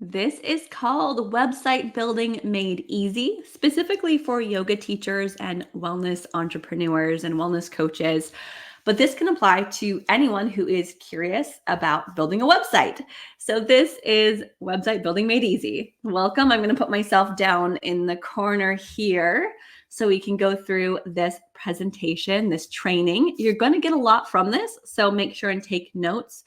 This is called Website Building Made Easy, specifically for yoga teachers and wellness entrepreneurs and wellness coaches. But this can apply to anyone who is curious about building a website. So, this is Website Building Made Easy. Welcome. I'm going to put myself down in the corner here so we can go through this presentation, this training. You're going to get a lot from this, so make sure and take notes,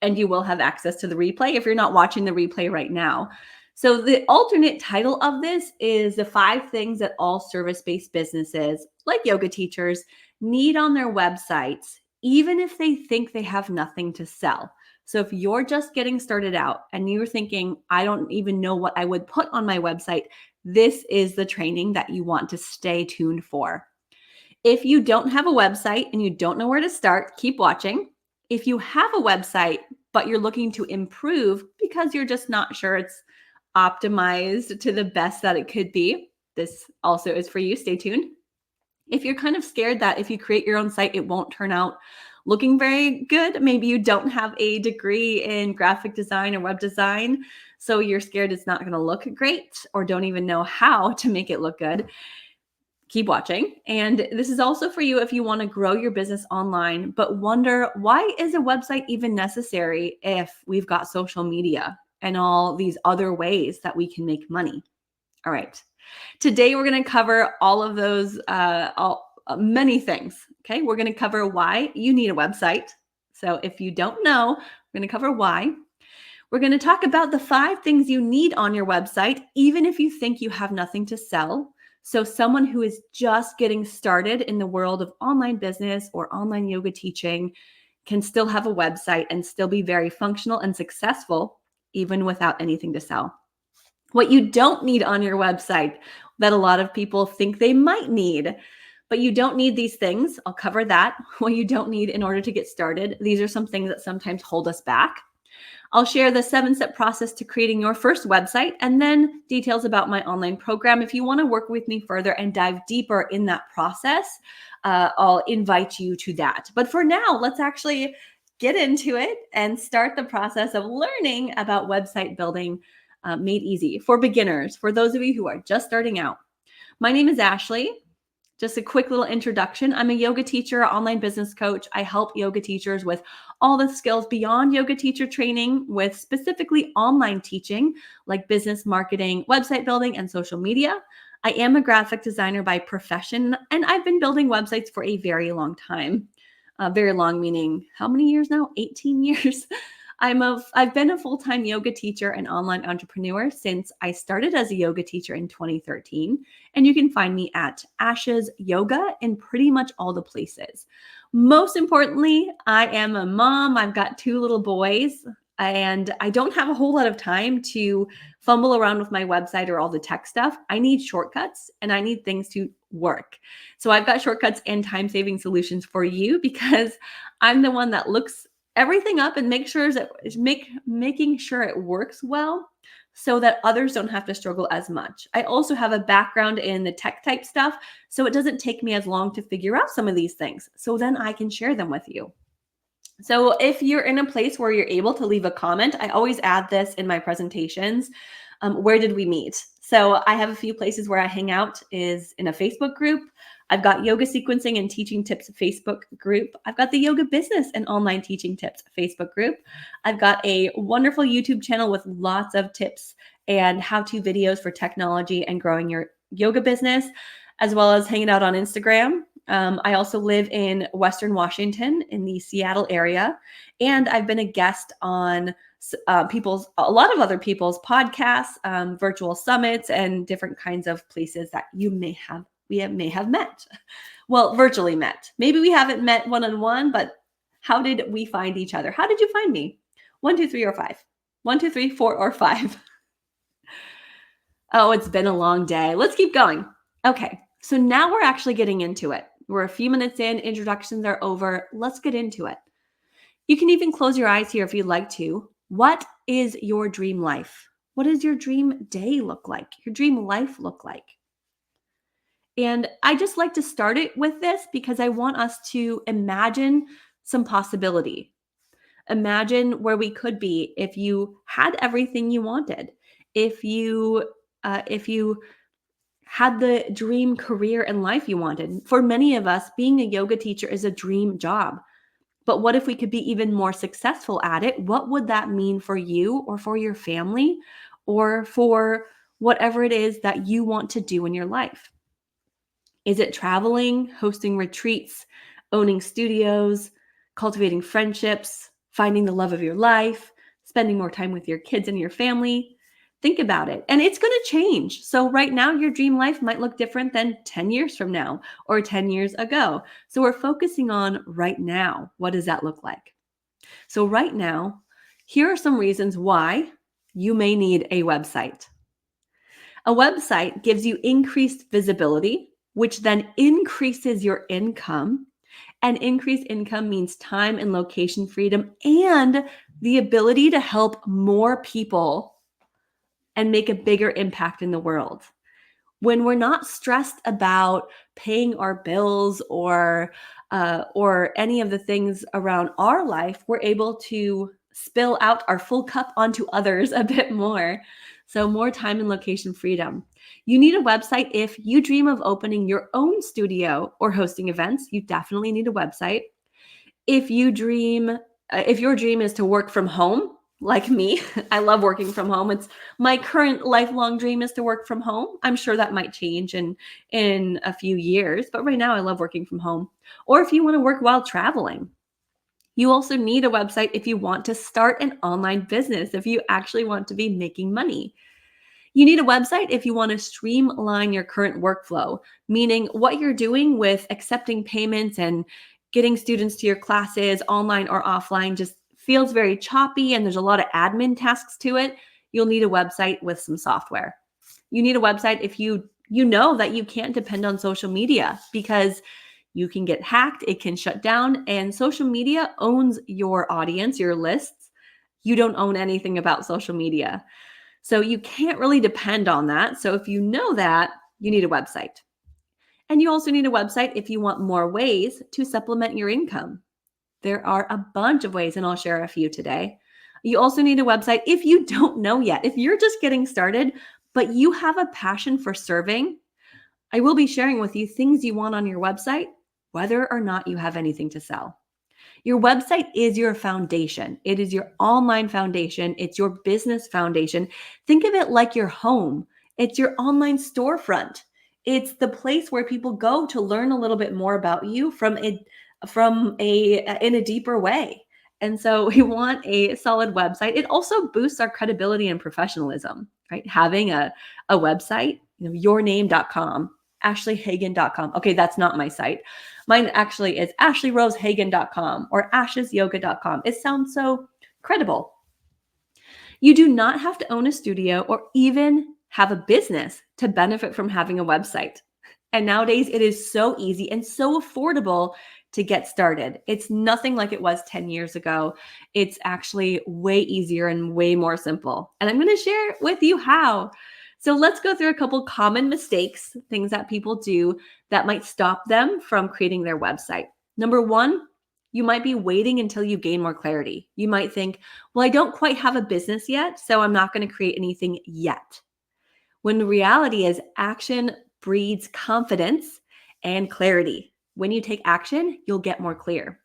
and you will have access to the replay if you're not watching the replay right now. So the alternate title of this is the 5 things that all service-based businesses, like yoga teachers, need on their websites, even if they think they have nothing to sell. So if you're just getting started out and you're thinking, I don't even know what I would put on my website, this is the training that you want to stay tuned for. If you don't have a website and you don't know where to start, keep watching. If you have a website, but you're looking to improve because you're just not sure it's optimized to the best that it could be, this also is for you. Stay tuned. If you're kind of scared that if you create your own site, it won't turn out looking very good, maybe you don't have a degree in graphic design or web design, so you're scared it's not going to look great or don't even know how to make it look good, keep watching. And this is also for you if you want to grow your business online, but wonder, why is a website even necessary if we've got social media and all these other ways that we can make money? All right. Today, we're going to cover all of those, many things. Okay. We're going to cover why you need a website. So if you don't know, we're going to cover why. We're going to talk about the 5 things you need on your website, even if you think you have nothing to sell. So someone who is just getting started in the world of online business or online yoga teaching can still have a website and still be very functional and successful, even without anything to sell. What you don't need on your website that a lot of people think they might need, but you don't need these things. I'll cover that. What you don't need in order to get started. These are some things that sometimes hold us back. I'll share the 7-step process to creating your first website, and then details about my online program. If you want to work with me further and dive deeper in that process, I'll invite you to that. But for now, let's actually get into it and start the process of learning about website building made easy for beginners, for those of you who are just starting out. My name is Ashley. Just a quick little introduction. I'm a yoga teacher, online business coach. I help yoga teachers with all the skills beyond yoga teacher training, with specifically online teaching like business marketing, website building, and social media. I am a graphic designer by profession, and I've been building websites for a very long time. Very long meaning how many years now? 18 years. I've been a full-time yoga teacher and online entrepreneur since I started as a yoga teacher in 2013. And you can find me at Ashes Yoga in pretty much all the places. Most importantly, I am a mom. I've got 2 little boys, and I don't have a whole lot of time to fumble around with my website or all the tech stuff. I need shortcuts and I need things to work. So I've got shortcuts and time-saving solutions for you, because I'm the one that looks everything up and making sure it works well so that others don't have to struggle as much. I also have a background in the tech type stuff, so it doesn't take me as long to figure out some of these things. So then I can share them with you. So if you're in a place where you're able to leave a comment, I always add this in my presentations. Where did we meet? So I have a few places where I hang out is in a Facebook group. I've got yoga sequencing and teaching tips Facebook group. I've got the yoga business and online teaching tips Facebook group. I've got a wonderful YouTube channel with lots of tips and how-to videos for technology and growing your yoga business, as well as hanging out on Instagram. I also live in Western Washington in the Seattle area, and Have been a guest on a lot of other people's podcasts, virtual summits, and different kinds of places that we may have met. Well, virtually met. Maybe we haven't met one-on-one, but how did we find each other? How did you find me? 1, 2, 3, or 5? 1, 2, 3, 4, or 5? Oh, it's been a long day. Let's keep going. Okay, so now we're actually getting into it. We're a few minutes in, introductions are over. Let's get into it. You can even close your eyes here if you'd like to. What is your dream life? What does your dream day look like? Your dream life look like? And I just like to start it with this because I want us to imagine some possibility. Imagine where we could be if you had everything you wanted. if you had the dream career and life you wanted. For many of us, being a yoga teacher is a dream job. But what if we could be even more successful at it? What would that mean for you or for your family or for whatever it is that you want to do in your life? Is it traveling, hosting retreats, owning studios, cultivating friendships, finding the love of your life, spending more time with your kids and your family? Think about it. And it's going to change. So, right now, your dream life might look different than 10 years from now or 10 years ago. So, we're focusing on right now. What does that look like? So, right now, here are some reasons why you may need a website. A website gives you increased visibility, which then increases your income. And increased income means time and location freedom and the ability to help more people and make a bigger impact in the world. When we're not stressed about paying our bills or any of the things around our life, we're able to spill out our full cup onto others a bit more. So more time and location freedom. You need a website if you dream of opening your own studio or hosting events. You definitely need a website. If your dream is to work from home, like me, I love working from home. It's my current lifelong dream is to work from home. I'm sure that might change in a few years, but right now I love working from home. Or if you want to work while traveling. You also need a website if you want to start an online business, if you actually want to be making money. You need a website if you want to streamline your current workflow, meaning what you're doing with accepting payments and getting students to your classes online or offline just feels very choppy and there's a lot of admin tasks to it. You'll need a website with some software. You need a website if you know that you can't depend on social media because you can get hacked, it can shut down, and social media owns your audience, your lists. You don't own anything about social media. So you can't really depend on that. So if you know that, you need a website. And you also need a website if you want more ways to supplement your income. There are a bunch of ways, and I'll share a few today. You also need a website if you don't know yet. If you're just getting started, but you have a passion for serving, I will be sharing with you things you want on your website, whether or not you have anything to sell. Your website is your foundation. It is your online foundation. It's your business foundation. Think of it like your home. It's your online storefront. It's the place where people go to learn a little bit more about you in a deeper way. And so we want a solid website. It also boosts our credibility and professionalism, right? Having a website, yourname.com, ashleyhagen.com. Okay, that's not my site. Mine actually is ashleyrosehagen.com or ashesyoga.com. It sounds so credible. You do not have to own a studio or even have a business to benefit from having a website. And nowadays, it is so easy and so affordable to get started. It's nothing like it was 10 years ago. It's actually way easier and way more simple. And I'm going to share with you how. So let's go through a couple common mistakes, things that people do that might stop them from creating their website. Number one, you might be waiting until you gain more clarity. You might think, well, I don't quite have a business yet, so I'm not going to create anything yet. When the reality is action breeds confidence and clarity. When you take action, you'll get more clear.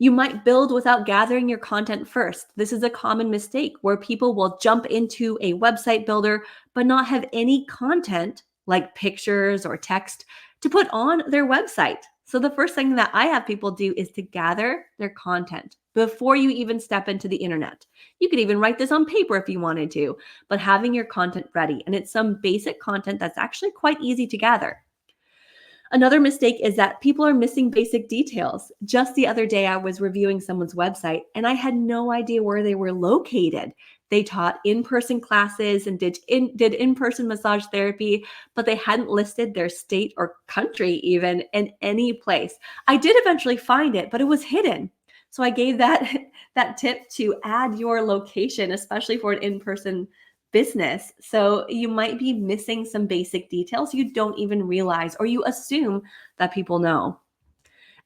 You might build without gathering your content first. This is a common mistake where people will jump into a website builder but not have any content like pictures or text to put on their website. So the first thing that I have people do is to gather their content before you even step into the internet. You could even write this on paper if you wanted to, but having your content ready. And it's some basic content that's actually quite easy to gather. Another mistake is that people are missing basic details. Just the other day, I was reviewing someone's website and I had no idea where they were located. They taught in-person classes and did in-person massage therapy, but they hadn't listed their state or country even in any place. I did eventually find it, but it was hidden. So I gave that tip to add your location, especially for an in-person business. So you might be missing some basic details you don't even realize or you assume that people know.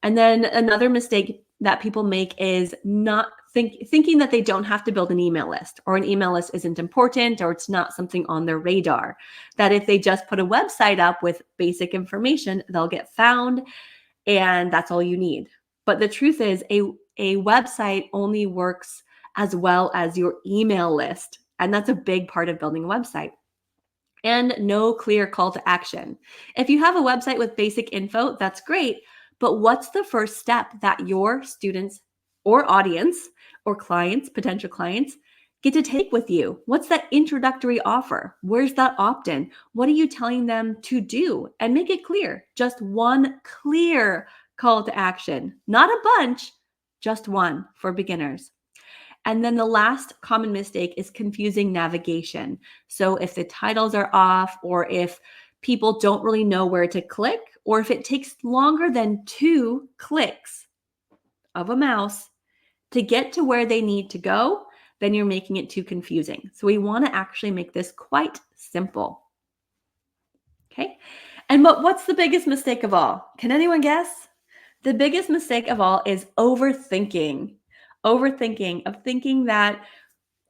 And then another mistake that people make is not thinking that they don't have to build an email list, or an email list isn't important, or it's not something on their radar. That if they just put a website up with basic information, they'll get found, and that's all you need. But the truth is, a website only works as well as your email list. And that's a big part of building a website. And no clear call to action. If you have a website with basic info, that's great. But what's the first step that your students or audience or clients, potential clients, get to take with you? What's that introductory offer? Where's that opt-in? What are you telling them to do? And make it clear. Just one clear call to action, not a bunch, just one for beginners. And then the last common mistake is confusing navigation. So if the titles are off, or if people don't really know where to click, or if it takes longer than 2 clicks of a mouse to get to where they need to go, then you're making it too confusing. So we want to actually make this quite simple. Okay. And what's the biggest mistake of all? Can anyone guess? The biggest mistake of all is overthinking. Overthinking, of thinking that,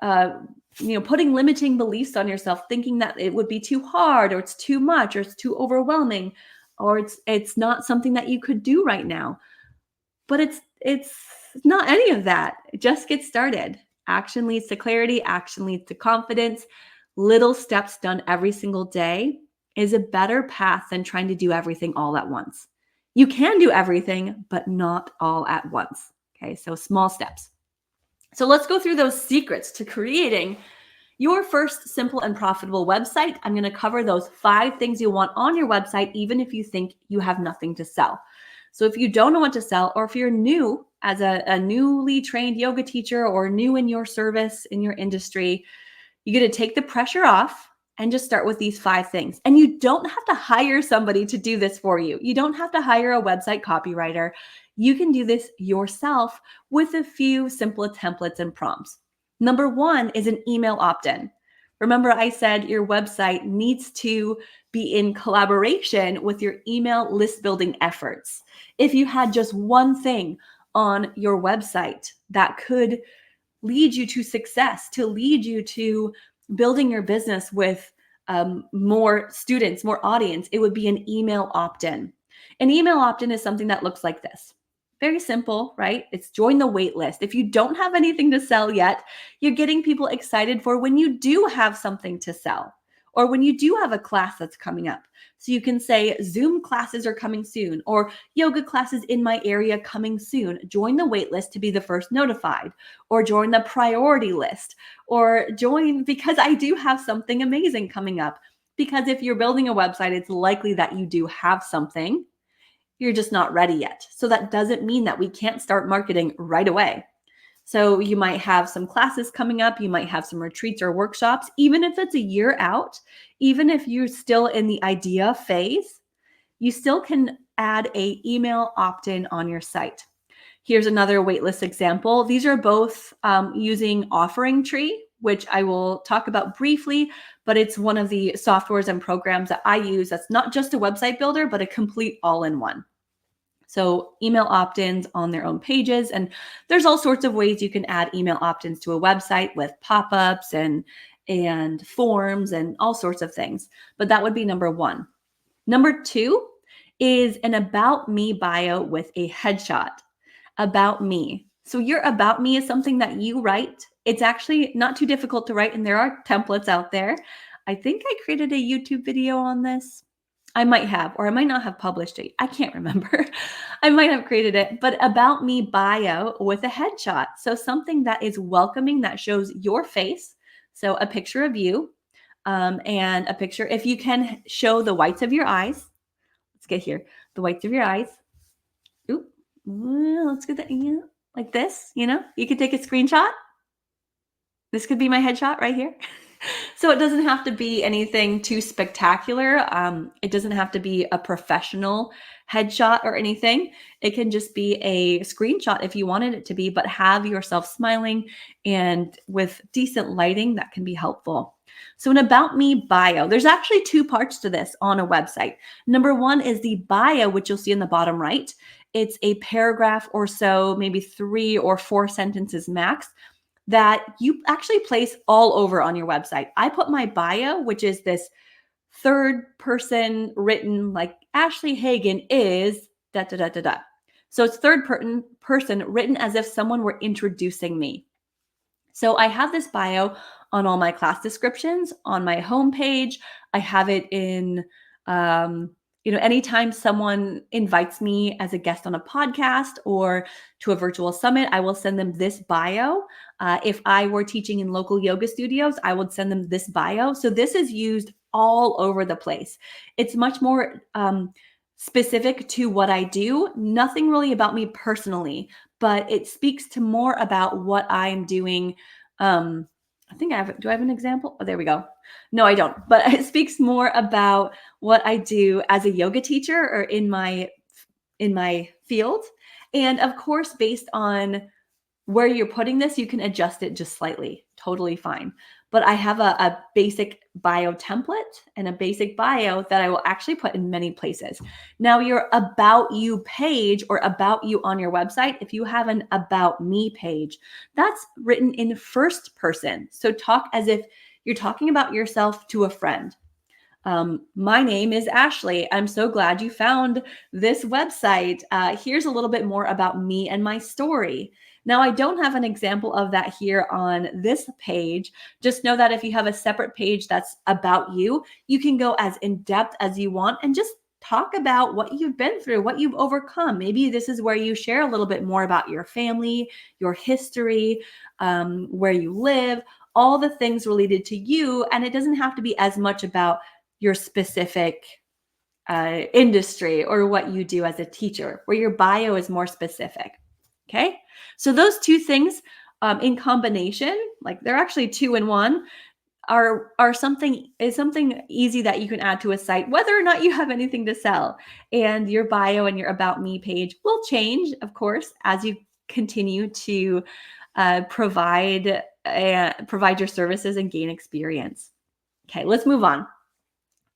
putting limiting beliefs on yourself, thinking that it would be too hard, or it's too much, or it's too overwhelming, or it's not something that you could do right now. But it's not any of that. Just get started. Action leads to clarity. Action leads to confidence. Little steps done every single day is a better path than trying to do everything all at once. You can do everything, but not all at once. Okay, so small steps. So let's go through those secrets to creating your first simple and profitable website. I'm going to cover those 5 things you want on your website, even if you think you have nothing to sell. So if you don't know what to sell, or if you're new as a newly trained yoga teacher, or new in your service, in your industry, you're going to take the pressure off and just start with these 5 things. And you don't have to hire somebody to do this for you. You don't have to hire a website copywriter. You can do this yourself with a few simple templates and prompts. Number 1 is an email opt-in. Remember, I said your website needs to be in collaboration with your email list building efforts. If you had just one thing on your website that could lead you to success, to lead you to building your business with more students, more audience, it would be an email opt-in. An email opt-in is something that looks like this. Very simple, right? It's join the wait list. If you don't have anything to sell yet, you're getting people excited for when you do have something to sell, or when you do have a class that's coming up. So you can say Zoom classes are coming soon, or yoga classes in my area coming soon. Join the wait list to be the first notified, or join the priority list, or join because I do have something amazing coming up. Because if you're building a website, it's likely that you do have something. You're just not ready yet. So that doesn't mean that we can't start marketing right away. So you might have some classes coming up. You might have some retreats or workshops, even if it's a year out, even if you're still in the idea phase, you still can add an email opt-in on your site. Here's another waitlist example. These are both using Offering Tree, which I will talk about briefly, but it's one of the softwares and programs that I use that's not just a website builder, but a complete all-in-one. So email opt-ins on their own pages. And there's all sorts of ways you can add email opt-ins to a website with pop-ups and forms and all sorts of things. But that would be number 1. Number 2 is an About Me bio with a headshot. About me. So your About Me is something that you write. It's actually not too difficult to write, and there are templates out there. I think I created a YouTube video on this. I might have, or I might not have published it. I can't remember. I might have created it, but About Me bio with a headshot. So something that is welcoming, that shows your face. So a picture of you and a picture, if you can show the whites of your eyes. Let's get here. The whites of your eyes. Ooh, let's get that, like this, you could take a screenshot. This could be my headshot right here. So it doesn't have to be anything too spectacular. It doesn't have to be a professional headshot or anything. It can just be a screenshot if you wanted it to be, but have yourself smiling and with decent lighting that can be helpful. So an About Me bio, there's actually 2 parts to this on a website. Number 1 is the bio, which you'll see in the bottom right. It's a paragraph or so, maybe 3 or 4 sentences max, that you actually place all over on your website. I put my bio, which is this third person written, like Ashley Hagen is da da da da da. So it's person written as if someone were introducing me. So I have this bio on all my class descriptions on my homepage. I have it in, anytime someone invites me as a guest on a podcast or to a virtual summit, I will send them this bio. If I were teaching in local yoga studios, I would send them this bio. So this is used all over the place. It's much more specific to what I do, nothing really about me personally, but it speaks to more about what I'm doing. I think do I have an example? Oh, there we go. No, I don't, but it speaks more about what I do as a yoga teacher or in my field. And of course, based on where you're putting this, you can adjust it just slightly, totally fine. But I have a basic bio template and a basic bio that I will actually put in many places. Now, your About You page or About You on your website, if you have an About Me page, that's written in first person. So talk as if you're talking about yourself to a friend. My name is Ashley. I'm so glad you found this website. Here's a little bit more about me and my story. Now, I don't have an example of that here on this page. Just know that if you have a separate page that's about you, you can go as in depth as you want and just talk about what you've been through, what you've overcome. Maybe this is where you share a little bit more about your family, your history, where you live, all the things related to you. And it doesn't have to be as much about your specific industry or what you do as a teacher, where your bio is more specific. Okay. So those two things in combination, like they're actually two in one, are something easy that you can add to a site, whether or not you have anything to sell. And your bio and your About Me page will change, of course, as you continue to provide your services and gain experience. Okay, let's move on.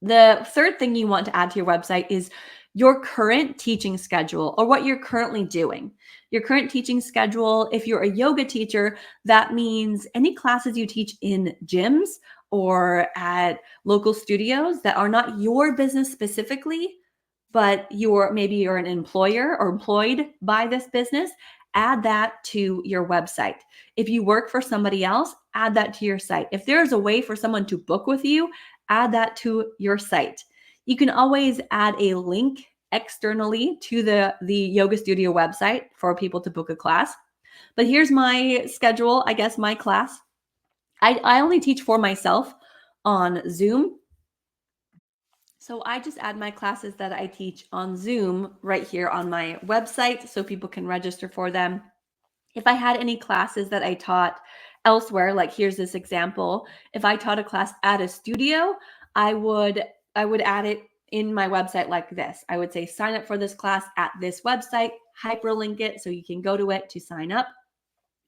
The third thing you want to add to your website is your current teaching schedule or what you're currently doing. Your current teaching schedule, if you're a yoga teacher, that means any classes you teach in gyms or at local studios that are not your business specifically, but maybe you're an employer or employed by this business, add that to your website. If you work for somebody else, add that to your site. If there's a way for someone to book with you, add that to your site. You can always add a link externally to the yoga studio website for people to book a class. But here's my schedule, I guess my class. I only teach for myself on Zoom. So I just add my classes that I teach on Zoom right here on my website so people can register for them. If I had any classes that I taught elsewhere, like here's this example, if I taught a class at a studio, I would add it in my website like this. I would say sign up for this class at this website, hyperlink it so you can go to it to sign up.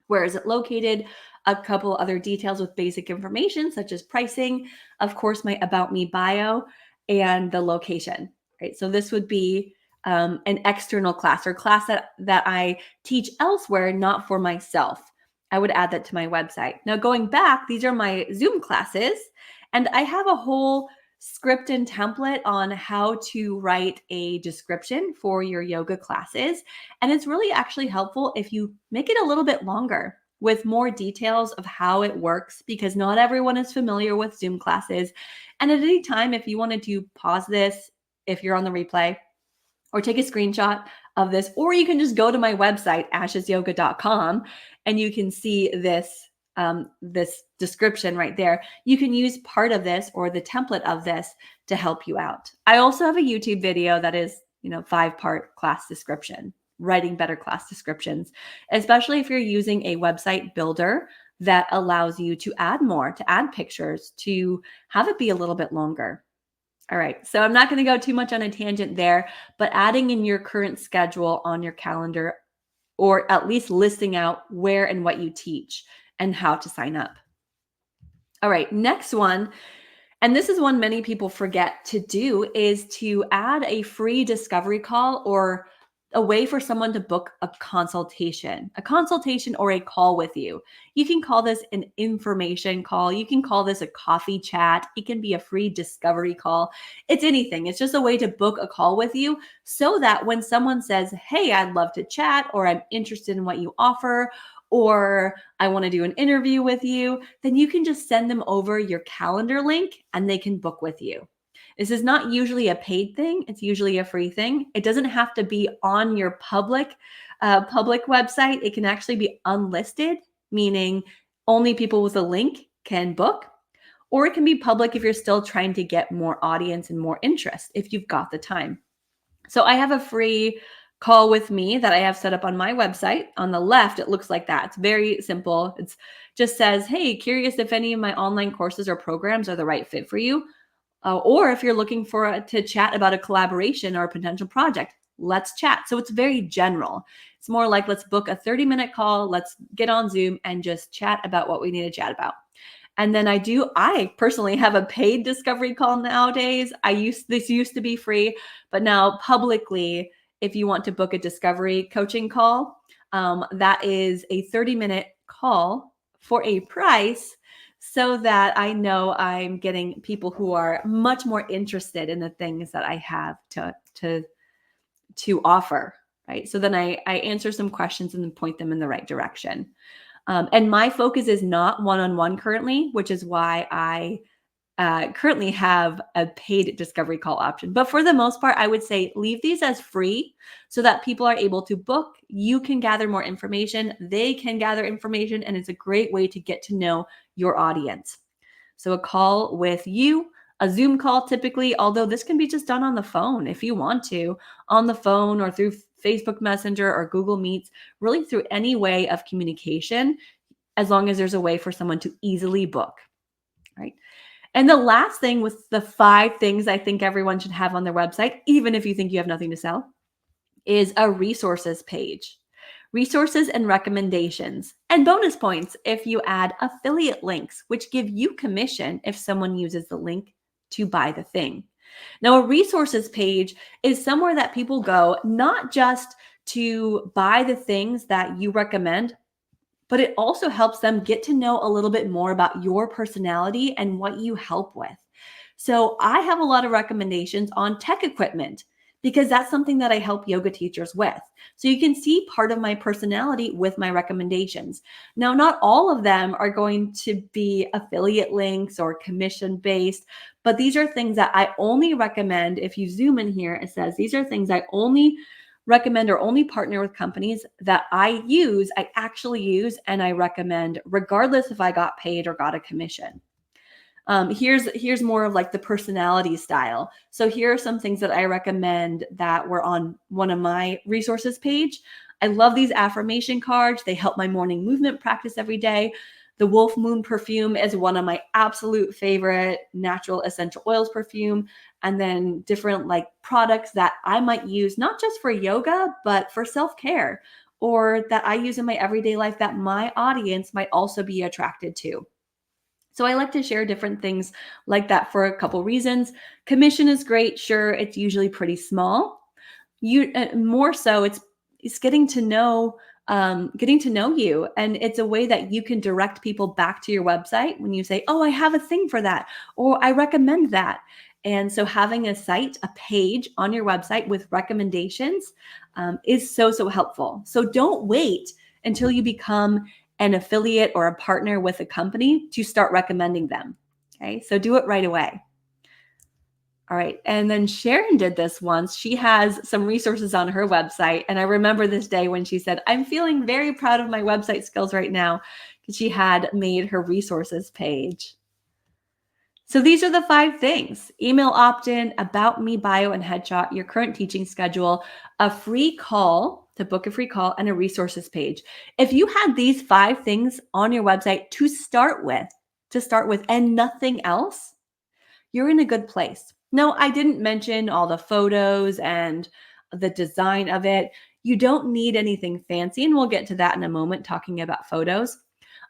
Where is it located? A couple other details with basic information such as pricing, of course, my About Me bio, and the location. Right. So this would be an external class or class that I teach elsewhere, not for myself. I would add that to my website. Now, going back, these are my Zoom classes, and I have a whole script and template on how to write a description for your yoga classes. And it's really actually helpful if you make it a little bit longer with more details of how it works, because not everyone is familiar with Zoom classes. And at any time, if you wanted to pause this, if you're on the replay, or take a screenshot of this, or you can just go to my website, ashesyoga.com, and you can see this description right there. You can use part of this or the template of this to help you out. I also have a YouTube video that is, 5-part class description, writing better class descriptions, especially if you're using a website builder that allows you to add more, to add pictures, to have it be a little bit longer. All right, so I'm not going to go too much on a tangent there, but adding in your current schedule on your calendar, or at least listing out where and what you teach and how to sign up. All right, next one, and this is one many people forget to do, is to add a free discovery call or a way for someone to book a consultation or a call with you. You can call this an information call. You can call this a coffee chat. It can be a free discovery call. It's anything. It's just a way to book a call with you so that when someone says, hey, I'd love to chat, or I'm interested in what you offer, or I want to do an interview with you, then you can just send them over your calendar link and they can book with you. This is not usually a paid thing. It's usually a free thing. It doesn't have to be on your public website. It can actually be unlisted, meaning only people with a link can book, or it can be public if you're still trying to get more audience and more interest if you've got the time. So I have a free call with me that I have set up on my website. On the left, it looks like that. It's very simple. It's just says, hey, curious if any of my online courses or programs are the right fit for you. Or if you're looking to chat about a collaboration or a potential project, let's chat. So it's very general. It's more like, let's book a 30-minute call. Let's get on Zoom and just chat about what we need to chat about. And then I personally have a paid discovery call nowadays. This used to be free, but now publicly, if you want to book a discovery coaching call, that is a 30-minute call for a price, so that I know I'm getting people who are much more interested in the things that I have to offer, right? So then I answer some questions and then point them in the right direction. And my focus is not one-on-one currently, which is why I currently have a paid discovery call option. But for the most part, I would say leave these as free so that people are able to book. You can gather more information. They can gather information. And it's a great way to get to know your audience. So a call with you, a Zoom call typically, although this can be just done on the phone if you want to, on the phone or through Facebook Messenger or Google Meets, really through any way of communication, as long as there's a way for someone to easily book, right? And the last thing with the 5 things I think everyone should have on their website, even if you think you have nothing to sell, is a resources page. Resources and recommendations, and bonus points if you add affiliate links, which give you commission if someone uses the link to buy the thing. Now, a resources page is somewhere that people go not just to buy the things that you recommend, but it also helps them get to know a little bit more about your personality and what you help with. So I have a lot of recommendations on tech equipment because that's something that I help yoga teachers with. So you can see part of my personality with my recommendations. Now, not all of them are going to be affiliate links or commission based, but these are things that I only recommend. If you zoom in here, it says these are things I only recommend or only partner with companies that I actually use, and I recommend regardless if I got paid or got a commission. Here's more of like the personality style. So here are some things that I recommend that were on one of my resources page. I love these affirmation cards. They help my morning movement practice every day. The Wolf Moon perfume is one of my absolute favorite natural essential oils perfume. And then different like products that I might use, not just for yoga, but for self-care, or that I use in my everyday life that my audience might also be attracted to. So I like to share different things like that for a couple reasons. Commission is great. Sure, it's usually pretty small. More so, it's getting to know you, and it's a way that you can direct people back to your website when you say, "Oh, I have a thing for that," or "I recommend that." And so having a page on your website with recommendations is so helpful. So don't wait until you become an affiliate or a partner with a company to start recommending them. Okay, so do it right away. All right, and then Sharon did this once. She has some resources on her website, and I remember this day when she said, I'm feeling very proud of my website skills right now, because she had made her resources page. So these are the 5 things: email opt-in, about me bio and headshot, your current teaching schedule, a free call to book a free call, and a resources page. If you had these 5 things on your website to start with, and nothing else, you're in a good place. No, I didn't mention all the photos and the design of it. You don't need anything fancy, and we'll get to that in a moment talking about photos.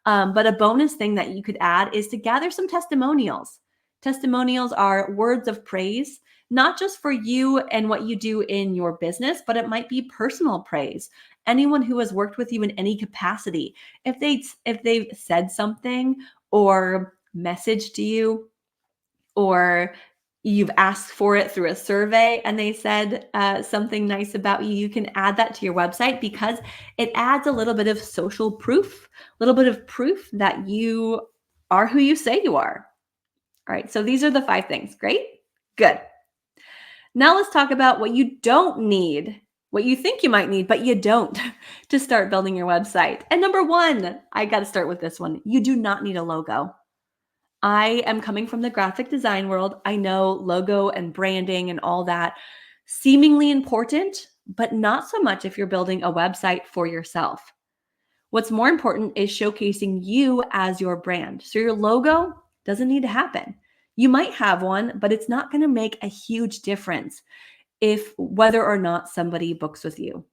But a bonus thing that you could add is to gather some testimonials. Testimonials are words of praise not just for you and what you do in your business, but it might be personal praise. Anyone who has worked with you in any capacity, if they've said something or messaged you, or you've asked for it through a survey and they said something nice about you, you can add that to your website because it adds a little bit of social proof, a little bit of proof that you are who you say you are. All right, so these are the 5 things. Great? Good. Now let's talk about what you don't need, what you think you might need, but you don't to start building your website. And number 1, I got to start with this one. You do not need a logo. I am coming from the graphic design world. I know logo and branding and all that seemingly important, but not so much if you're building a website for yourself. What's more important is showcasing you as your brand. So your logo doesn't need to happen. You might have one, but it's not going to make a huge difference if whether or not somebody books with you.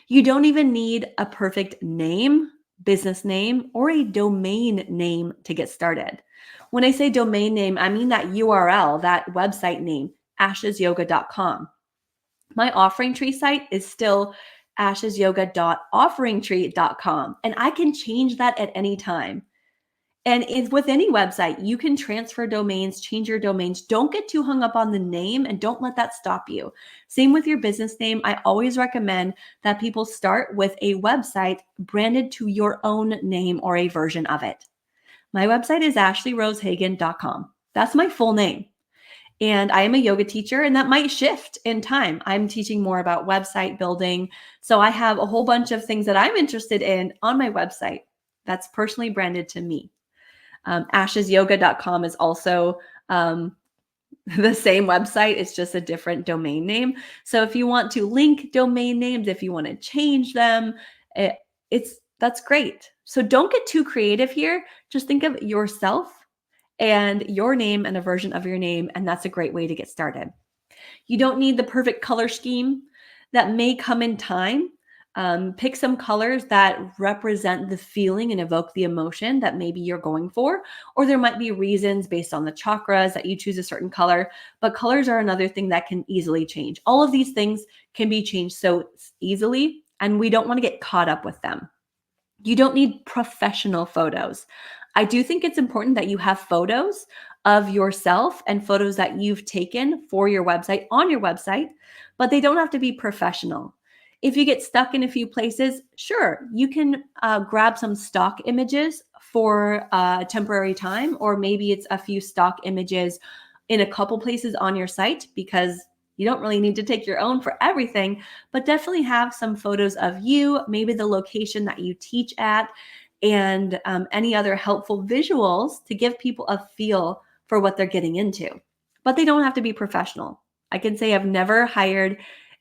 You don't even need a perfect name, business name, or a domain name to get started. When I say domain name, I mean that URL, that website name, ashesyoga.com. My offering tree site is still ashesyoga.offeringtree.com, and I can change that at any time. And with any website, you can transfer domains, change your domains. Don't get too hung up on the name and don't let that stop you. Same with your business name. I always recommend that people start with a website branded to your own name or a version of it. My website is ashleyrosehagen.com. That's my full name. And I am a yoga teacher, and that might shift in time. I'm teaching more about website building. So I have a whole bunch of things that I'm interested in on my website that's personally branded to me. Ashesyoga.com is also the same website. It's just a different domain name. So if you want to link domain names, if you want to change them, that's great. So don't get too creative here. Just think of yourself and your name and a version of your name, and that's a great way to get started. You don't need the perfect color scheme. That may come in time. Pick some colors that represent the feeling and evoke the emotion that maybe you're going for, or there might be reasons based on the chakras that you choose a certain color, but colors are another thing that can easily change. All of these things can be changed so easily, and we don't want to get caught up with them. You don't need professional photos. I do think it's important that you have photos of yourself and photos that you've taken for your website on your website, but they don't have to be professional. If you get stuck in a few places, sure, you can grab some stock images for a temporary time, or maybe it's a few stock images in a couple places on your site because you don't really need to take your own for everything, but definitely have some photos of you, maybe the location that you teach at, and any other helpful visuals to give people a feel for what they're getting into. But they don't have to be professional. I can say I've never hired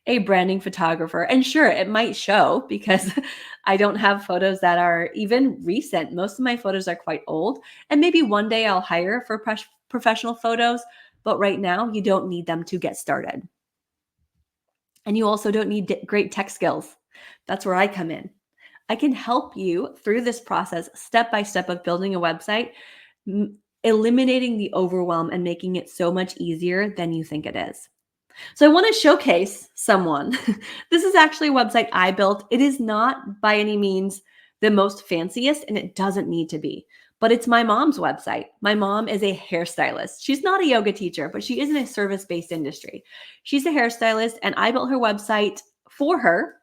a branding photographer. And sure, it might show because I don't have photos that are even recent. Most of my photos are quite old. And maybe one day I'll hire for professional photos. But right now, you don't need them to get started. And you also don't need great tech skills. That's where I come in. I can help you through this process, step by step of building a website, eliminating the overwhelm and making it so much easier than you think it is. So I want to showcase someone. This is actually a website I built. It is not by any means the most fanciest, and it doesn't need to be, but it's my mom's website. My mom is a hairstylist. She's not a yoga teacher, but she is in a service-based industry. She's a hairstylist, and I built her website for her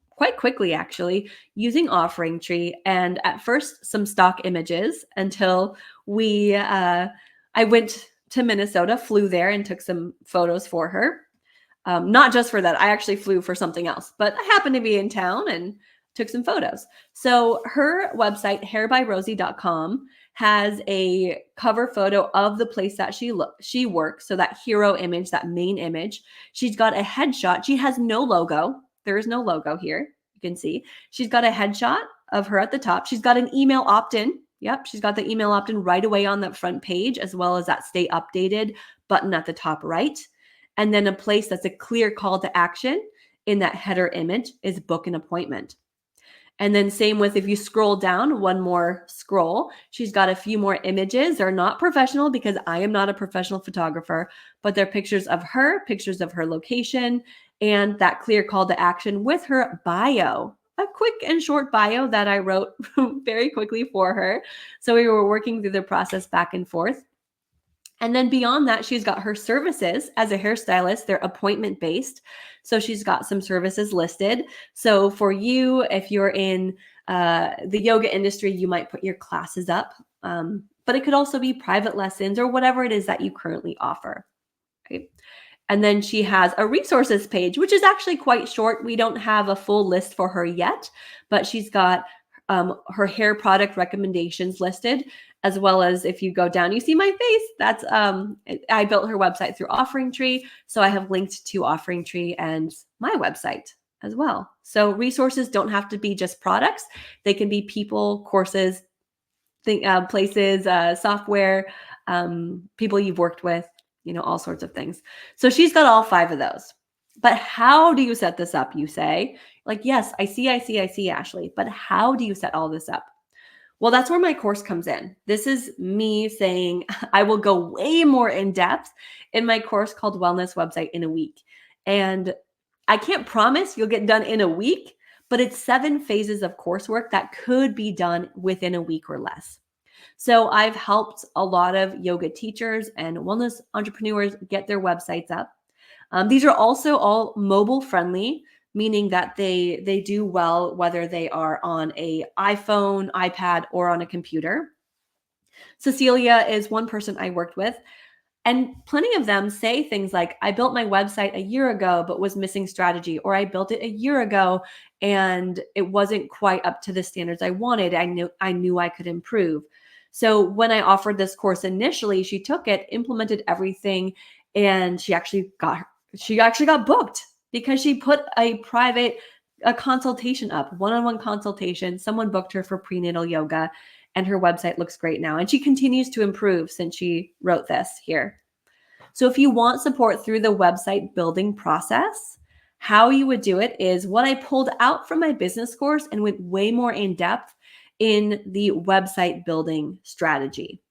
quite quickly, actually, using Offering Tree, and at first some stock images until I went to Minnesota, flew there and took some photos for her. Not just for that, I actually flew for something else, but I happened to be in town and took some photos. So her website, hairbyrosie.com, has a cover photo of the place that she works. So that hero image, that main image. She's got a headshot. She has no logo. There is no logo here. You can see she's got a headshot of her at the top. She's got an email opt-in. Yep, she's got the email opt-in right away on the front page, as well as that stay updated button at the top right. And then a place that's a clear call to action in that header image is book an appointment. And then same with if you scroll down one more scroll, she's got a few more images. They're not professional because I am not a professional photographer, but they're pictures of her location, and that clear call to action with her bio. A quick and short bio that I wrote very quickly for her. So we were working through the process back and forth. And then beyond that, she's got her services as a hairstylist. They're appointment based. So she's got some services listed. So for you, if you're in the yoga industry, you might put your classes up, but it could also be private lessons or whatever it is that you currently offer. Right? And then she has a resources page, which is actually quite short. We don't have a full list for her yet, but she's got her hair product recommendations listed, as well as if you go down, you see my face. That's I built her website through Offering Tree, so I have linked to Offering Tree and my website as well. So resources don't have to be just products; they can be people, courses, places, software, people you've worked with, all sorts of things. So she's got all 5 of those. But how do you set this up, you say? Like, yes, I see, Ashley, but how do you set all this up? Well, that's where my course comes in. This is me saying I will go way more in depth in my course called Wellness Website in a Week. And I can't promise you'll get done in a week, but it's 7 phases of coursework that could be done within a week or less. So I've helped a lot of yoga teachers and wellness entrepreneurs get their websites up. These are also all mobile friendly, meaning that they do well whether they are on a iPhone, iPad, or on a computer. Cecilia is one person I worked with, and plenty of them say things like, I built my website a year ago, but was missing strategy, or I built it a year ago and it wasn't quite up to the standards I wanted. I knew I could improve. So when I offered this course initially, she took it, implemented everything, and she actually got booked because she put a consultation up, one-on-one consultation. Someone booked her for prenatal yoga, and her website looks great now. And she continues to improve since she wrote this here. So if you want support through the website building process, how you would do it is what I pulled out from my business course and went way more in depth in the website building strategy.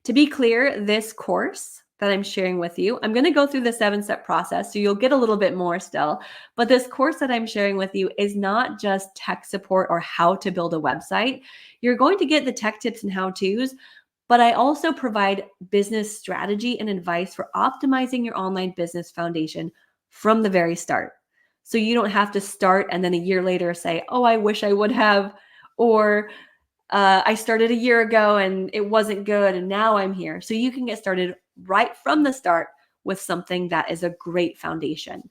To be clear, this course that I'm sharing with you, I'm going to go through the 7-step process, so you'll get a little bit more still. But this course that I'm sharing with you is not just tech support or how to build a website. You're going to get the tech tips and how-tos, but I also provide business strategy and advice for optimizing your online business foundation from the very start. So you don't have to start and then a year later say, oh, I wish I would have, or I started a year ago and it wasn't good and now I'm here. So you can get started right from the start with something that is a great foundation.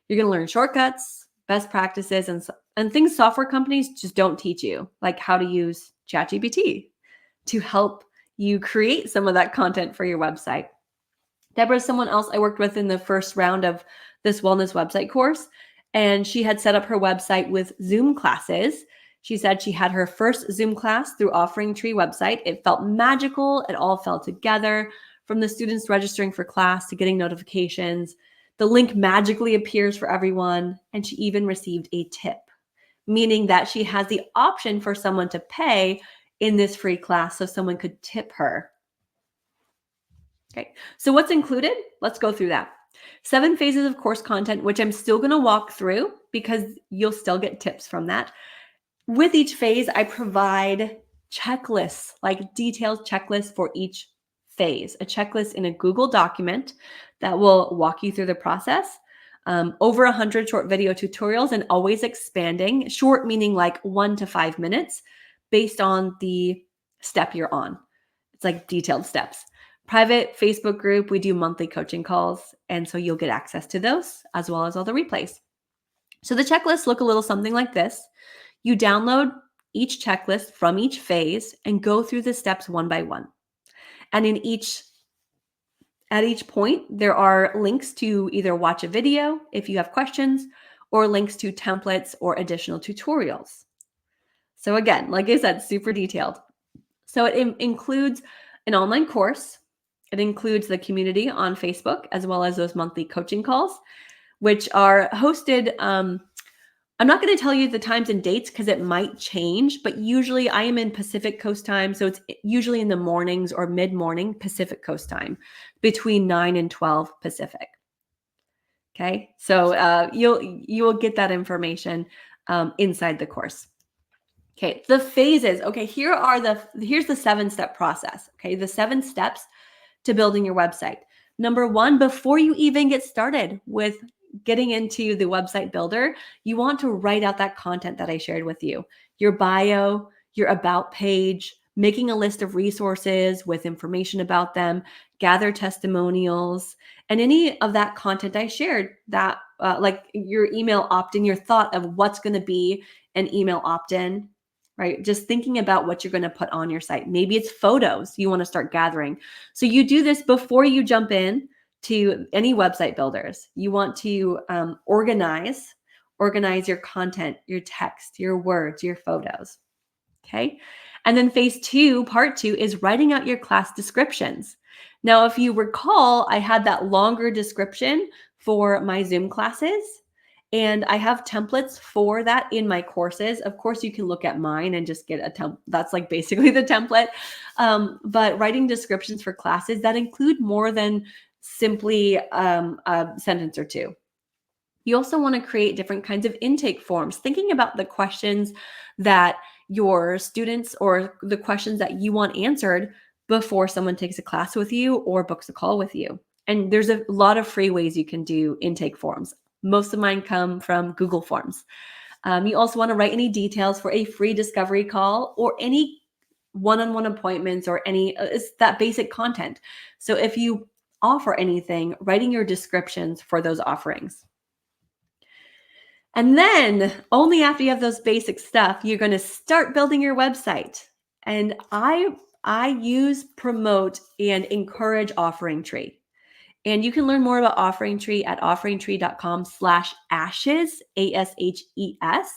You're going to learn shortcuts, best practices, and things software companies just don't teach you, like how to use ChatGPT to help you create some of that content for your website. Deborah's someone else I worked with in the first round of this wellness website course, and she had set up her website with Zoom classes. She said she had her first Zoom class through Offering Tree website. It felt magical. It all fell together, from the students registering for class to getting notifications. The link magically appears for everyone, and she even received a tip, meaning that she has the option for someone to pay in this free class so someone could tip her. Okay, so what's included? Let's go through that. 7 phases of course content, which I'm still going to walk through because you'll still get tips from that. With each phase, I provide checklists, like detailed checklists for each phase, a checklist in a Google document that will walk you through the process. Over 100 short video tutorials, and always expanding. Short meaning like 1 to 5 minutes based on the step you're on. It's like detailed steps. Private Facebook group, we do monthly coaching calls, and so you'll get access to those as well as all the replays. So the checklists look a little something like this. You download each checklist from each phase and go through the steps one by one. And at each point, there are links to either watch a video if you have questions, or links to templates or additional tutorials. So again, like I said, super detailed. So it includes an online course. It includes the community on Facebook, as well as those monthly coaching calls, which are hosted I'm not going to tell you the times and dates because it might change, but usually I am in Pacific Coast time. So it's usually in the mornings or mid morning Pacific Coast time between 9 and 12 Pacific. Okay. So you will get that information inside the course. Okay. The phases. Okay. Here's the 7-step process. Okay. The 7 steps to building your website. Number one, before you even get started with getting into the website builder, you want to write out that content that I shared with you, your bio, your about page, making a list of resources with information about them, gather testimonials, and any of that content I shared that like your email opt-in, your thought of what's going to be an email opt-in, right? Just thinking about what you're going to put on your site. Maybe it's photos you want to start gathering. So you do this before you jump in to any website builders. You want to organize your content, your text, your words, your photos. Okay. And then phase 2, part 2 is writing out your class descriptions. Now, if you recall, I had that longer description for my Zoom classes, and I have templates for that in my courses. Of course, you can look at mine and just get a template. That's like basically the template. But writing descriptions for classes that include more than simply a sentence or two. You also want to create different kinds of intake forms, thinking about the questions that your students or the questions that you want answered before someone takes a class with you or books a call with you. And there's a lot of free ways you can do intake forms. Most of mine come from Google Forms. You also want to write any details for a free discovery call or any one-on-one appointments or any it's that basic content. So if you offer anything, writing your descriptions for those offerings. And then only after you have those basic stuff, you're going to start building your website. And I use, promote, and encourage Offering Tree. And you can learn more about Offering Tree at offeringtree.com/ashes, ASHES.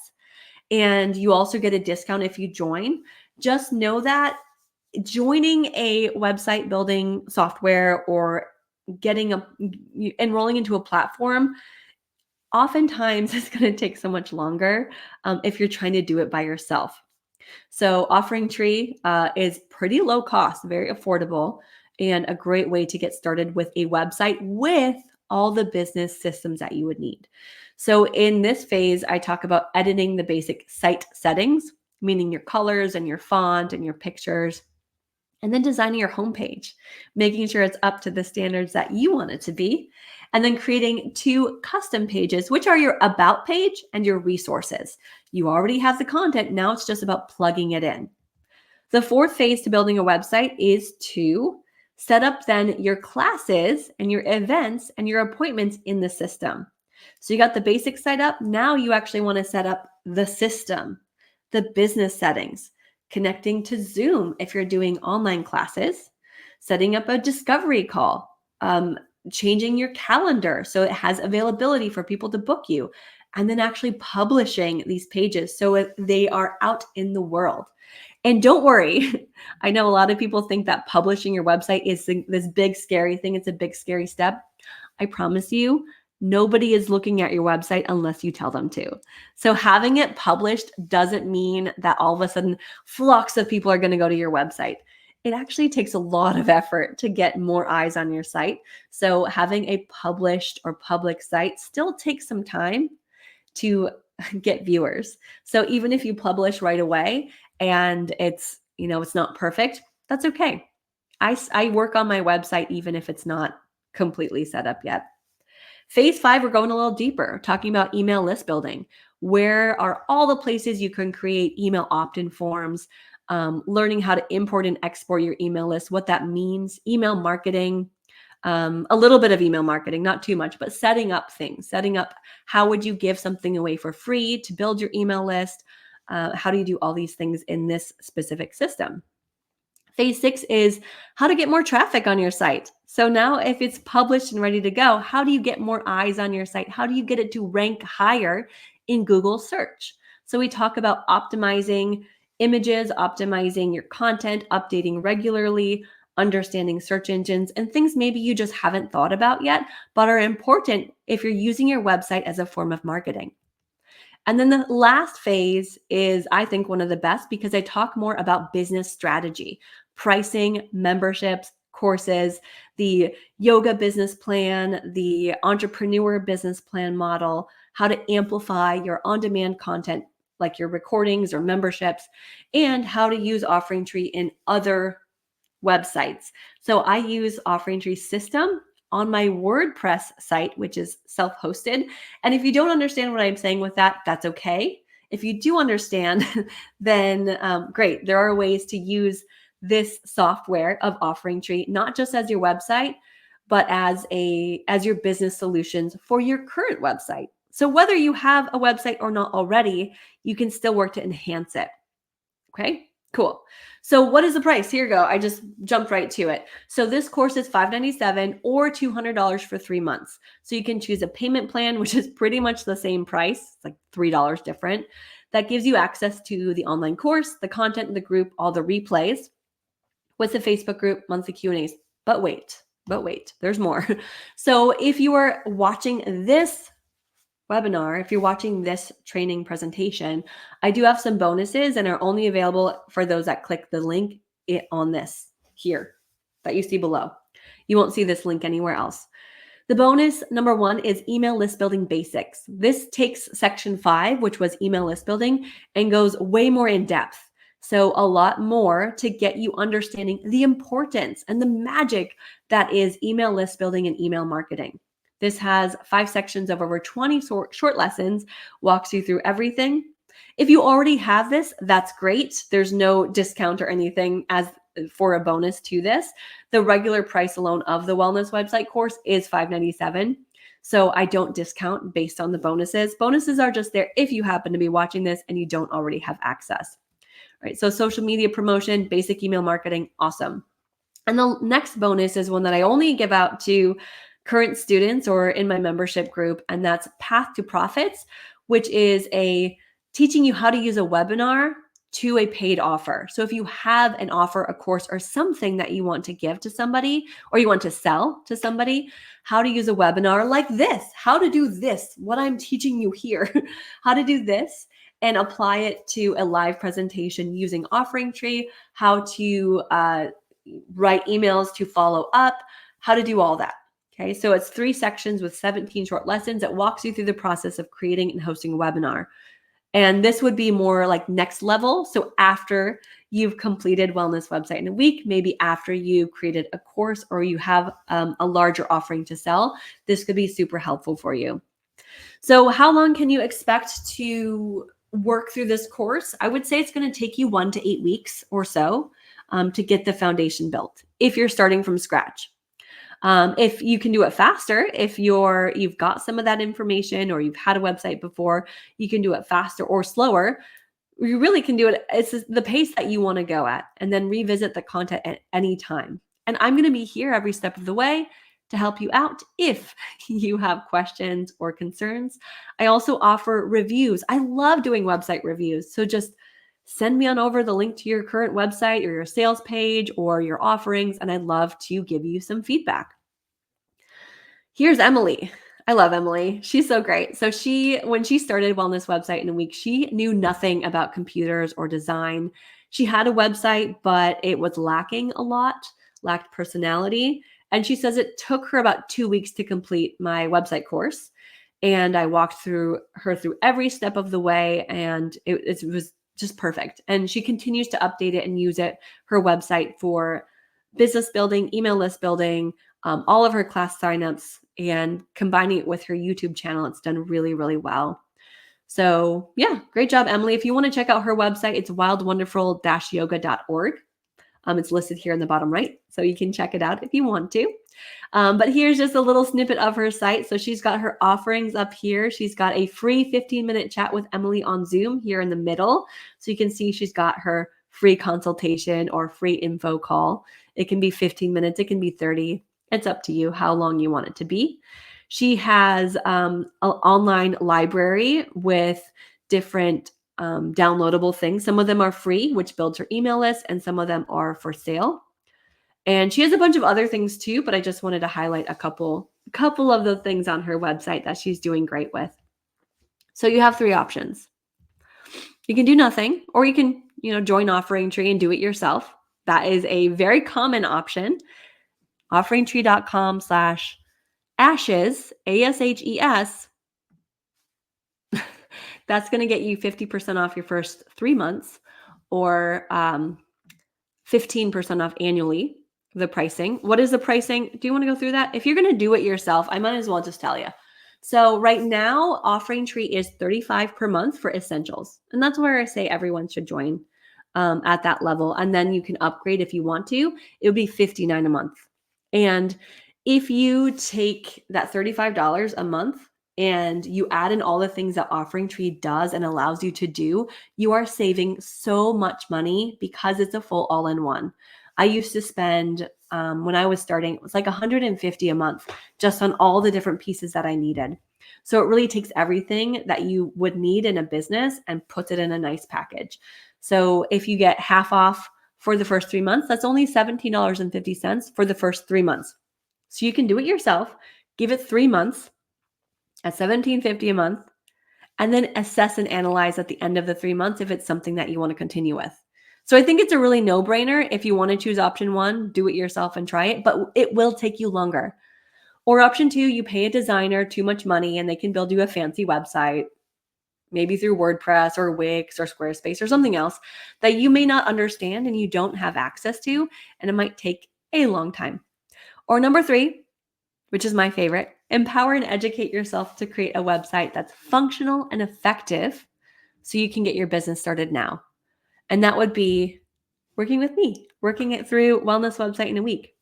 And you also get a discount if you join. Just know that joining a website building software or enrolling into a platform oftentimes it's going to take so much longer if you're trying to do it by yourself. So Offering Tree is pretty low cost, very affordable, and a great way to get started with a website with all the business systems that you would need. So in this phase, I talk about editing the basic site settings, meaning your colors and your font and your pictures, and then designing your homepage, making sure it's up to the standards that you want it to be, and then creating 2 custom pages, which are your about page and your resources. You already have the content. Now it's just about plugging it in. The 4th phase to building a website is to set up then your classes and your events and your appointments in the system. So you got the basic site up. Now you actually want to set up the system, the business settings, connecting to Zoom if you're doing online classes, setting up a discovery call, changing your calendar so it has availability for people to book you, and then actually publishing these pages so they are out in the world. And don't worry, I know a lot of people think that publishing your website is this big scary thing. It's a big scary step. I promise you, nobody is looking at your website unless you tell them to. So having it published doesn't mean that all of a sudden flocks of people are going to go to your website. It actually takes a lot of effort to get more eyes on your site. So having a published or public site still takes some time to get viewers. So even if you publish right away and it's not perfect, that's okay. I work on my website even if it's not completely set up yet. Phase 5, we're going a little deeper, talking about email list building. Where are all the places you can create email opt-in forms, learning how to import and export your email list, what that means, email marketing, a little bit of email marketing, not too much, but setting up how would you give something away for free to build your email list? How do you do all these things in this specific system? Phase 6 is how to get more traffic on your site. So now if it's published and ready to go, how do you get more eyes on your site? How do you get it to rank higher in Google search? So we talk about optimizing images, optimizing your content, updating regularly, understanding search engines, and things maybe you just haven't thought about yet, but are important if you're using your website as a form of marketing. And then the last phase is, I think, one of the best because I talk more about business strategy, pricing, memberships, courses, the yoga business plan, the entrepreneur business plan model, how to amplify your on demand content like your recordings or memberships, and how to use Offering Tree in other websites. So I use Offering Tree system on my WordPress site, which is self-hosted. And if you don't understand what I'm saying with that, that's okay. If you do understand, then great. There are ways to use this software of Offering Tree, not just as your website, but as your business solutions for your current website. So whether you have a website or not already, you can still work to enhance it. Okay, cool. So what is the price? Here you go. I just jumped right to it. So this course is $597 or $200 for 3 months. So you can choose a payment plan, which is pretty much the same price. It's like $3 different. That gives you access to the online course, the content in the group, all the replays with the Facebook group, monthly Q&As. But wait, there's more. So if you are watching this webinar, if you're watching this training presentation, I do have some bonuses and are only available for those that click the link on this here that you see below. You won't see this link anywhere else. The bonus number 1 is email list building basics. This takes section 5, which was email list building, and goes way more in depth. So a lot more to get you understanding the importance and the magic that is email list building and email marketing. This has 5 sections of over 20 short lessons, walks you through everything. If you already have this, that's great. There's no discount or anything as for a bonus to this. The regular price alone of the wellness website course is $597. So I don't discount based on the bonuses. Bonuses are just there if you happen to be watching this and you don't already have access. All right, so social media promotion, basic email marketing, awesome. And the next bonus is one that I only give out to current students or in my membership group, and that's Path to Profits, which is a teaching you how to use a webinar to a paid offer. So if you have an offer, a course, or something that you want to give to somebody or you want to sell to somebody, how to use a webinar like this, how to do this, what I'm teaching you here, how to do this and apply it to a live presentation using Offering Tree, how to write emails to follow up, how to do all that. Okay, so it's 3 sections with 17 short lessons that walks you through the process of creating and hosting a webinar. And this would be more like next level. So after you've completed Wellness Website in a Week, maybe after you created a course or you have a larger offering to sell, this could be super helpful for you. So how long can you expect to work through this course? I would say it's going to take you 1 to 8 weeks or so to get the foundation built if you're starting from scratch. If you can do it faster, if you've got some of that information or you've had a website before, you can do it faster or slower. You really can do it. It's the pace that you want to go at, and then revisit the content at any time. And I'm going to be here every step of the way to help you out if you have questions or concerns. I also offer reviews. I love doing website reviews. So just send me on over the link to your current website or your sales page or your offerings, and I'd love to give you some feedback. Here's Emily. I love Emily. She's so great. So when she started Wellness Website in a Week, she knew nothing about computers or design. She had a website, but it was lacking a lot, lacked personality. And she says it took her about 2 weeks to complete my website course. And I walked her through every step of the way, and it was just perfect. And she continues to update it and use it, her website, for business building, email list building, all of her class signups, and combining it with her YouTube channel. It's done really, really well. So yeah, great job, Emily. If you want to check out her website, it's wildwonderful-yoga.org. It's listed here in the bottom right, so you can check it out if you want to. But here's just a little snippet of her site. So she's got her offerings up here. She's got a free 15-minute chat with Emily on Zoom here in the middle. So you can see she's got her free consultation or free info call. It can be 15 minutes. It can be 30. It's up to you how long you want it to be. She has an online library with different downloadable things. Some of them are free, which builds her email list, and some of them are for sale. And she has a bunch of other things too, but I just wanted to highlight a couple of the things on her website that she's doing great with. So you have three options. You can do nothing, or you can, join Offering Tree and do it yourself. That is a very common option. Offeringtree.com/ashes, ASHES. That's going to get you 50% off your first 3 months, or 15% off annually, the pricing. What is the pricing? Do you want to go through that? If you're going to do it yourself, I might as well just tell you. So right now, Offering Tree is $35 per month for essentials. And that's where I say everyone should join at that level. And then you can upgrade if you want to. It would be $59 a month. And if you take that $35 a month and you add in all the things that Offering Tree does and allows you to do, you are saving so much money because it's a full all-in-one. I used to spend, when I was starting, it was like $150 a month just on all the different pieces that I needed. So it really takes everything that you would need in a business and puts it in a nice package. So if you get half off for the first 3 months, that's only $17.50 for the first 3 months. So you can do it yourself, give it 3 months at $17.50 a month, and then assess and analyze at the end of the 3 months if it's something that you want to continue with. So I think it's a really no-brainer. If you want to choose option one, do it yourself and try it, but it will take you longer. Or option two, you pay a designer too much money and they can build you a fancy website, maybe through WordPress or Wix or Squarespace or something else that you may not understand and you don't have access to, and it might take a long time. Or number three, which is my favorite, empower and educate yourself to create a website that's functional and effective so you can get your business started now. And that would be working with me, working it through Wellness Website in a Week.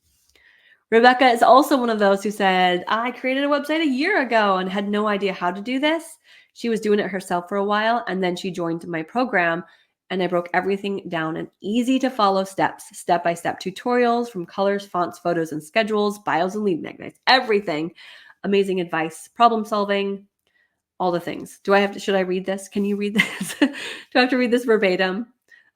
Rebecca is also one of those who said, I created a website a year ago and had no idea how to do this. She was doing it herself for a while, and then she joined my program, and I broke everything down in easy to follow steps, step-by-step tutorials from colors, fonts, photos, and schedules, bios, and lead magnets, everything. Amazing advice, problem solving, all the things. Should I read this? Can you read this? Do I have to read this verbatim?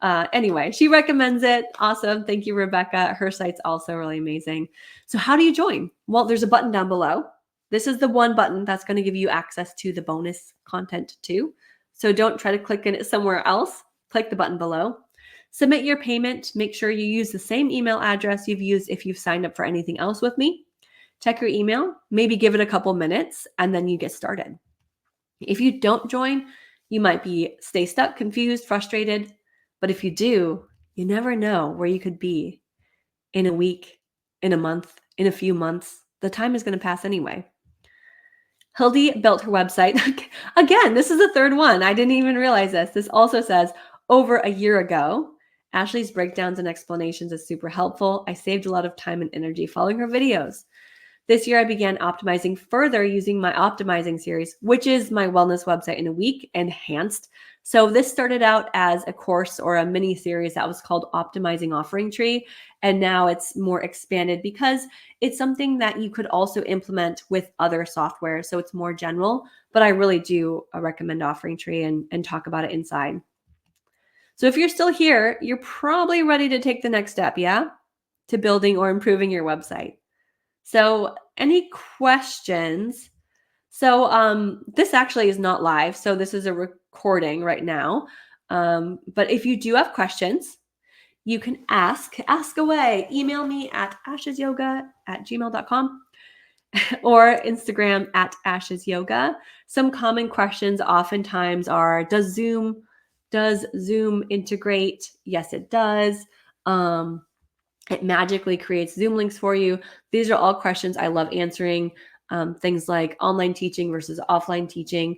Anyway, she recommends it. Awesome. Thank you, Rebecca. Her site's also really amazing. So how do you join? Well, there's a button down below. This is the one button that's going to give you access to the bonus content too. So don't try to click in it somewhere else. Click the button below. Submit your payment. Make sure you use the same email address you've used if you've signed up for anything else with me. Check your email, maybe give it a couple minutes, and then you get started. If you don't join, you might stay stuck, confused, frustrated. But if you do, you never know where you could be in a week, in a month, in a few months. The time is going to pass anyway. Hildy built her website. Again, this is the third one. I didn't even realize this. This also says over a year ago. Ashley's breakdowns and explanations is super helpful. I saved a lot of time and energy following her videos. This year, I began optimizing further using my optimizing series, which is my wellness website in a week enhanced. So this started out as a course or a mini series that was called Optimizing Offering Tree. And now it's more expanded because it's something that you could also implement with other software. So it's more general, but I really do recommend Offering Tree and talk about it inside. So if you're still here, you're probably ready to take the next step, yeah? To building or improving your website. So any questions? So this actually is not live. So this is a recording right now. But if you do have questions, you can ask away. Email me at ashesyoga@gmail.com or Instagram @ashesyoga. Some common questions oftentimes are, does Zoom integrate? Yes, it does. It magically creates Zoom links for you. These are all questions I love answering. Things like online teaching versus offline teaching.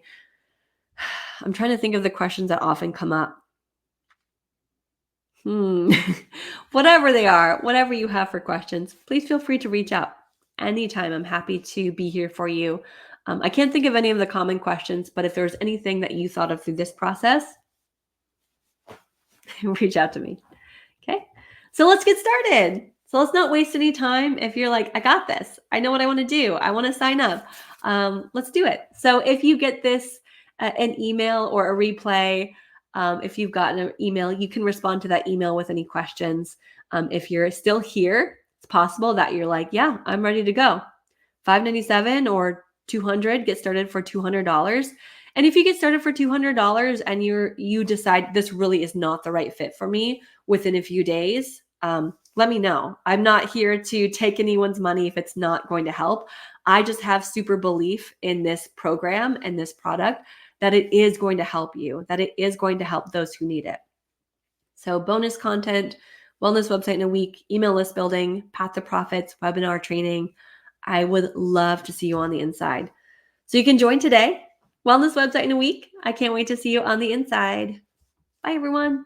I'm trying to think of the questions that often come up. Whatever they are, whatever you have for questions, please feel free to reach out anytime. I'm happy to be here for you. I can't think of any of the common questions, but if there's anything that you thought of through this process, reach out to me. Okay, so let's get started. So let's not waste any time. If you're like, I got this, I know what I want to do, I want to sign up, let's do it. So if you get this, an email or a replay, if you've gotten an email, you can respond to that email with any questions. If you're still here, it's possible that you're like, yeah, I'm ready to go. $597 or $200, get started for $200. And if you get started for $200 and you decide this really is not the right fit for me within a few days, let me know. I'm not here to take anyone's money if it's not going to help. I just have super belief in this program and this product that it is going to help you, that it is going to help those who need it. So bonus content, wellness website in a week, email list building, path to profits, webinar training. I would love to see you on the inside. So you can join today. Wellness website in a week. I can't wait to see you on the inside. Bye, everyone.